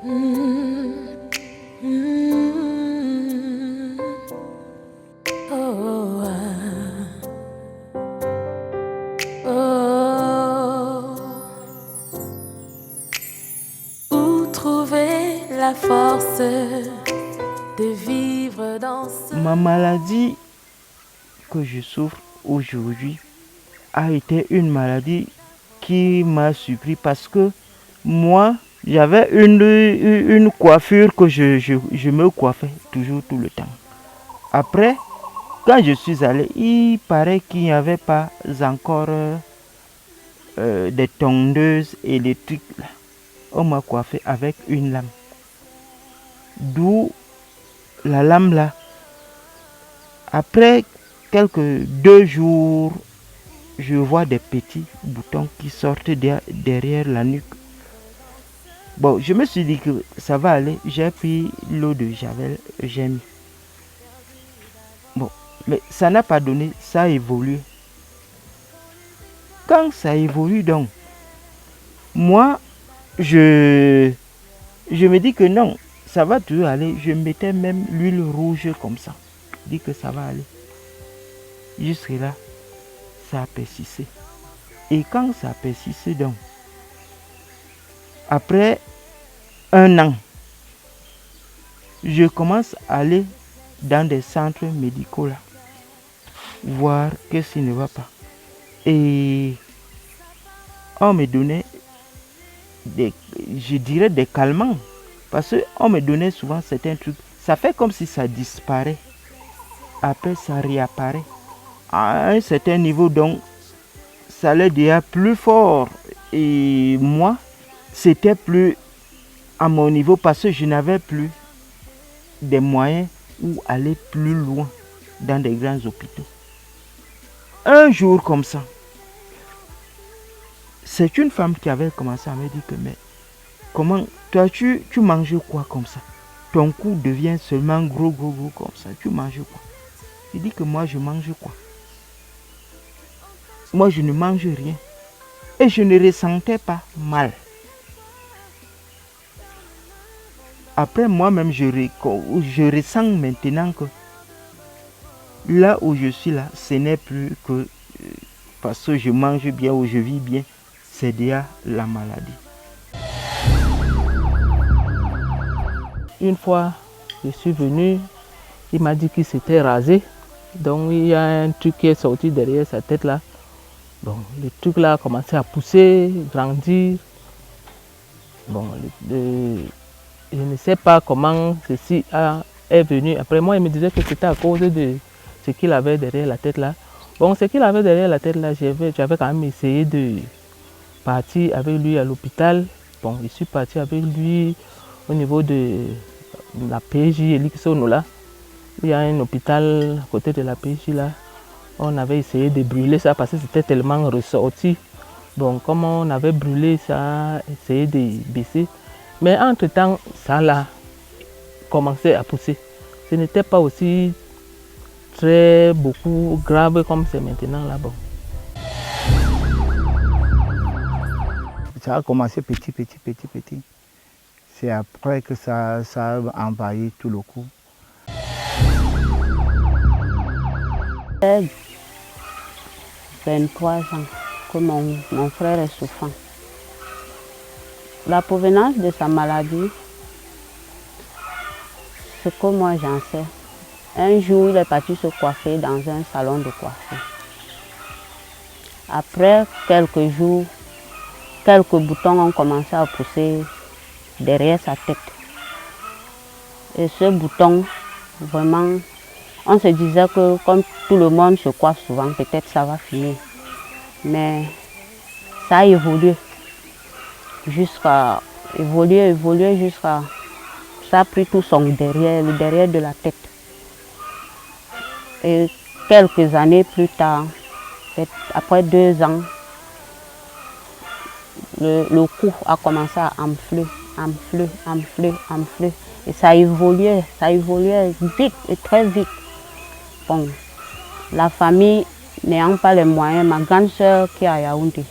Oh, oh. Où trouver la force de vivre dans ce... Ma maladie que je souffre aujourd'hui a été une maladie qui m'a surpris parce que moi, j'avais une coiffure que je me coiffais toujours tout le temps. Après, quand je suis allé, il paraît qu'il n'y avait pas encore des tondeuses électriques. On m'a coiffé avec une lame. D'où la lame là. Après quelques 2 jours, je vois des petits boutons qui sortent derrière la nuque. Bon, je me suis dit que ça va aller. J'ai pris l'eau de Javel, j'ai mis. Bon, mais ça n'a pas donné, ça a évolué. Quand ça évolue donc, moi, je me dis que non, ça va toujours aller. Je mettais même l'huile rouge comme ça. Je dis que ça va aller. Jusque là, ça a persisté. Et quand ça a persisté donc, après 1 an, je commence à aller dans des centres médicaux là, voir qu'est-ce qui ne va pas. Et on me donnait je dirais des calmants. Parce qu'on me donnait souvent certains trucs. Ça fait comme si ça disparaît. Après, ça réapparaît. À un certain niveau, donc, ça allait déjà plus fort. Et moi, c'était plus à mon niveau parce que je n'avais plus des moyens où aller plus loin dans des grands hôpitaux. Un jour comme ça, c'est une femme qui avait commencé à me dire que mais comment toi tu manges quoi comme ça? Ton cou devient seulement gros comme ça. Tu manges quoi? Je dis que moi je mange quoi? Moi je ne mange rien. Et je ne ressentais pas mal. Après moi-même je ressens maintenant que là où je suis là, ce n'est plus que parce que je mange bien ou je vis bien, c'est déjà la maladie. Une fois, je suis venu, il m'a dit qu'il s'était rasé. Donc il y a un truc qui est sorti derrière sa tête là. Bon, le truc là a commencé à pousser, grandir. Bon, je ne sais pas comment ceci est venu. Après moi, il me disait que c'était à cause de ce qu'il avait derrière la tête là. Bon, ce qu'il avait derrière la tête là, j'avais quand même essayé de partir avec lui à l'hôpital. Bon, je suis parti avec lui au niveau de la PJ Elixono là. Il y a un hôpital à côté de la PJ là. On avait essayé de brûler ça parce que c'était tellement ressorti. Bon, comme on avait brûlé ça, essayé de baisser. Mais entre-temps, ça a commencé à pousser. Ce n'était pas aussi très beaucoup grave comme c'est maintenant là. Bon. Ça a commencé petit. C'est après que ça a envahi tout le cou. J'ai 23 ans que mon frère est souffrant. La provenance de sa maladie, ce que moi j'en sais. Un jour, il est parti se coiffer dans un salon de coiffure. Après quelques jours, quelques boutons ont commencé à pousser derrière sa tête. Et ce bouton, vraiment, on se disait que comme tout le monde se coiffe souvent, peut-être ça va finir. Mais ça a évolué jusqu'à ça a pris tout son derrière, le derrière de la tête. Et quelques années plus tard, après 2 ans, le cou a commencé à enfler. Et ça évoluait vite et très vite. Bon, la famille n'ayant pas les moyens, ma grande soeur qui est à Yaoundé,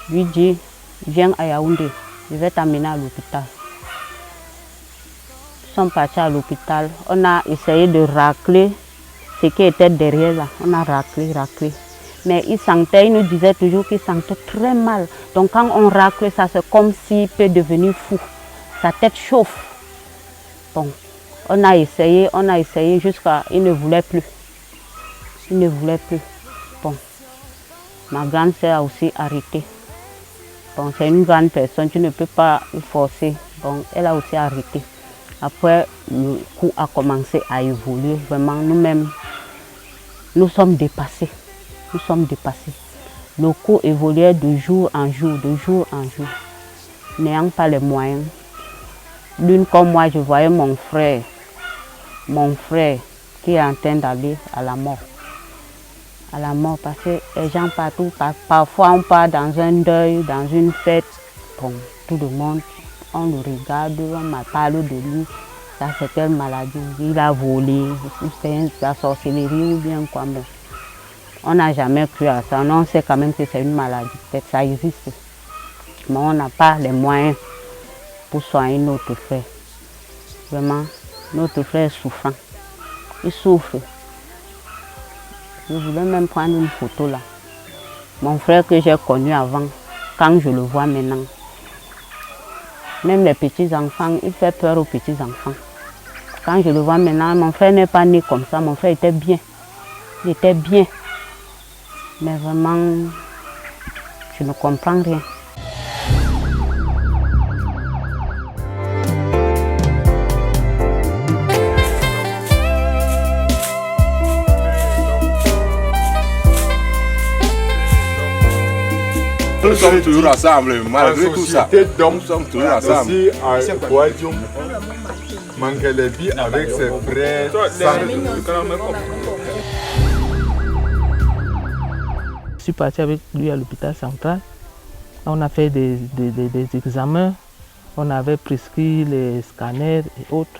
lui dit, viens à Yaoundé. je vais t'amener à l'hôpital. Nous sommes partis à l'hôpital. On a essayé de racler ce qui était derrière là. On a raclé. Mais il nous disait toujours qu'il sentait très mal. Donc quand on racle ça, c'est comme s'il peut devenir fou. Sa tête chauffe. Bon, on a essayé jusqu'à... Il ne voulait plus. Bon, ma grande sœur a aussi arrêté. Bon, c'est une grande personne, tu ne peux pas le forcer. Bon, elle a aussi arrêté. Après, le coup a commencé à évoluer. Vraiment, nous-mêmes, nous sommes dépassés. Le coup évoluait de jour en jour. N'ayant pas les moyens. L'une comme moi, je voyais mon frère qui est en train d'aller à la mort. Parce que les gens partout, parfois on part dans un deuil, dans une fête. Bon, tout le monde, on le regarde, on m'a parlé de lui. Ça c'est quelle maladie, il a volé, c'est la sorcellerie ou bien quoi. Mais on n'a jamais cru à ça. On sait quand même que c'est une maladie, peut-être ça existe. Mais on n'a pas les moyens pour soigner notre frère. Vraiment, notre frère est souffrant. Il souffre. Je voulais même prendre une photo là. Mon frère que j'ai connu avant, quand je le vois maintenant, même les petits-enfants, il fait peur aux petits-enfants. Quand je le vois maintenant, mon frère n'est pas né comme ça, mon frère était bien. Il était bien. Mais vraiment, je ne comprends rien. Nous sommes toujours ensemble, malgré tout ça. Nous sommes toujours ensemble. Aussi à Boadium, Mangelebi avec ses frères. Je suis parti avec lui à l'hôpital central. On a fait des examens. On avait prescrit les scanners et autres.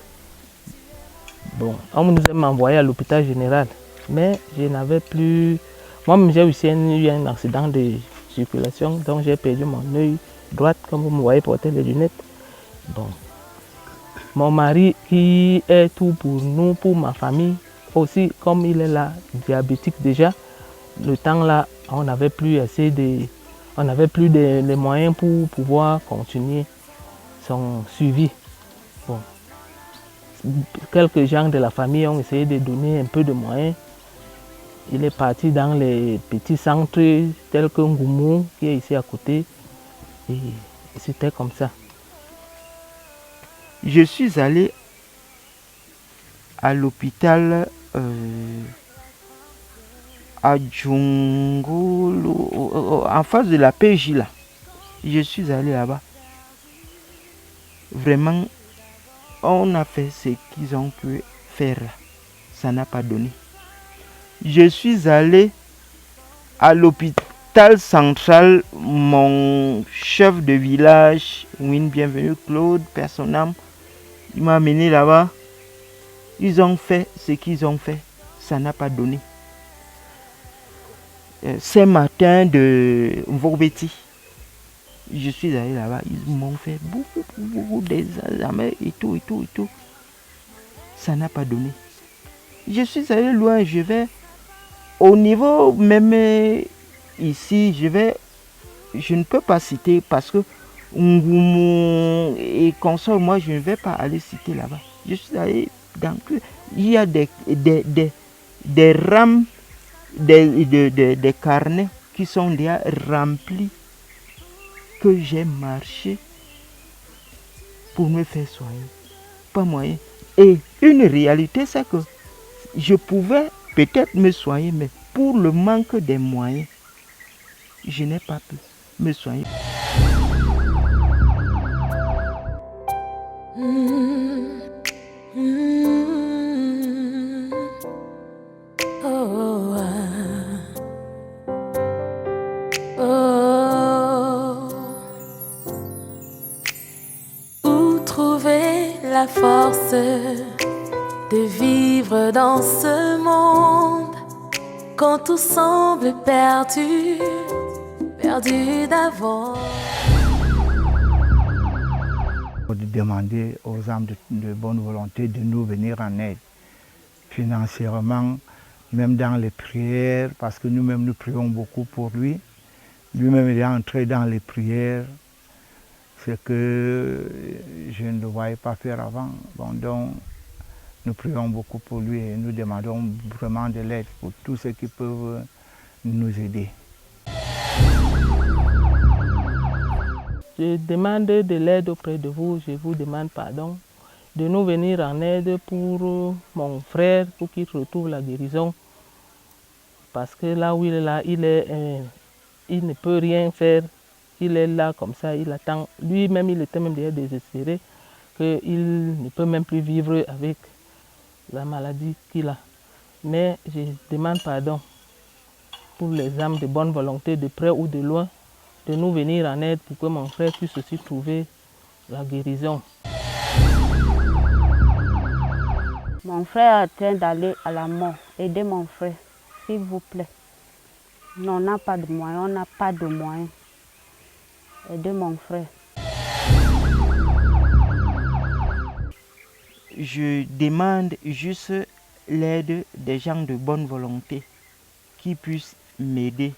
Bon, on nous a envoyé à l'hôpital général. Mais je n'avais plus... Moi, j'ai aussi eu un accident de circulation, donc j'ai perdu mon œil droit, comme vous me voyez porter les lunettes. Bon. Mon mari, qui est tout pour nous, pour ma famille, aussi, comme il est là, diabétique déjà, le temps là, on n'avait plus assez les moyens pour pouvoir continuer son suivi. Bon. Quelques gens de la famille ont essayé de donner un peu de moyens. Il est parti dans les petits centres tels que Ngoumou, qui est ici à côté. Et c'était comme ça. Je suis allé à l'hôpital à Djungulu, en face de la PJ là. Je suis allé là-bas. Vraiment, on a fait ce qu'ils ont pu faire là. Ça n'a pas donné. Je suis allé à l'hôpital central, mon chef de village, Win Bienvenue Claude, Personnam, il m'a amené là-bas. Ils ont fait ce qu'ils ont fait, ça n'a pas donné. Ce matin de Mvobeti, je suis allé là-bas, ils m'ont fait beaucoup d'examens et tout. Ça n'a pas donné. Je suis allé loin, je vais... Au niveau même ici, je ne peux pas citer parce que Ngoumou et consort, moi je ne vais pas aller citer là-bas. Je suis allé dans... Il y a des rames, des carnets qui sont déjà remplis que j'ai marché pour me faire soigner. Pas moyen. Et une réalité, c'est que je pouvais peut-être me soigner, mais pour le manque des moyens, je n'ai pas pu me soigner. Où trouver la force de vivre dans ce monde quand tout semble perdu d'avance. De demander aux âmes de bonne volonté de nous venir en aide financièrement, même dans les prières, parce que nous-mêmes nous prions beaucoup pour lui. Lui-même il est entré dans les prières, ce que je ne le voyais pas faire avant. Bon, donc, nous prions beaucoup pour lui et nous demandons vraiment de l'aide pour tous ceux qui peuvent nous aider. Je demande de l'aide auprès de vous, je vous demande pardon de nous venir en aide pour mon frère, pour qu'il retrouve la guérison. Parce que là où il est là, il ne peut rien faire. Il est là comme ça, il attend. Lui-même, il était même déjà désespéré qu'il ne peut même plus vivre avec la maladie qu'il a. Mais je demande pardon pour les âmes de bonne volonté, de près ou de loin, de nous venir en aide pour que mon frère puisse aussi trouver la guérison. Mon frère est en train d'aller à la mort. Aidez mon frère, s'il vous plaît. Non, on n'a pas de moyens, on n'a pas de moyens. Aidez mon frère. Je demande juste l'aide des gens de bonne volonté qui puissent m'aider.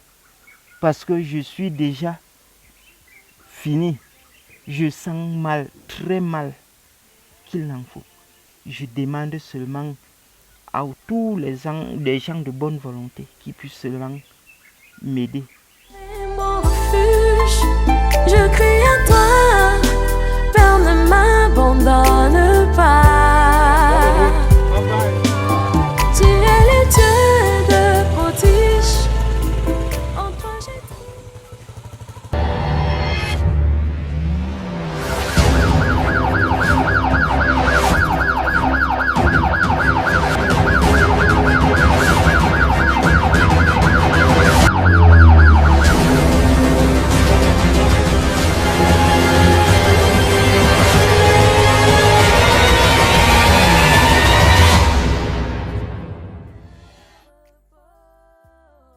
Parce que je suis déjà fini. Je sens mal, très mal, qu'il n'en faut. Je demande seulement à tous les gens de bonne volonté qui puissent seulement m'aider. Mon refuge, je crie à toi.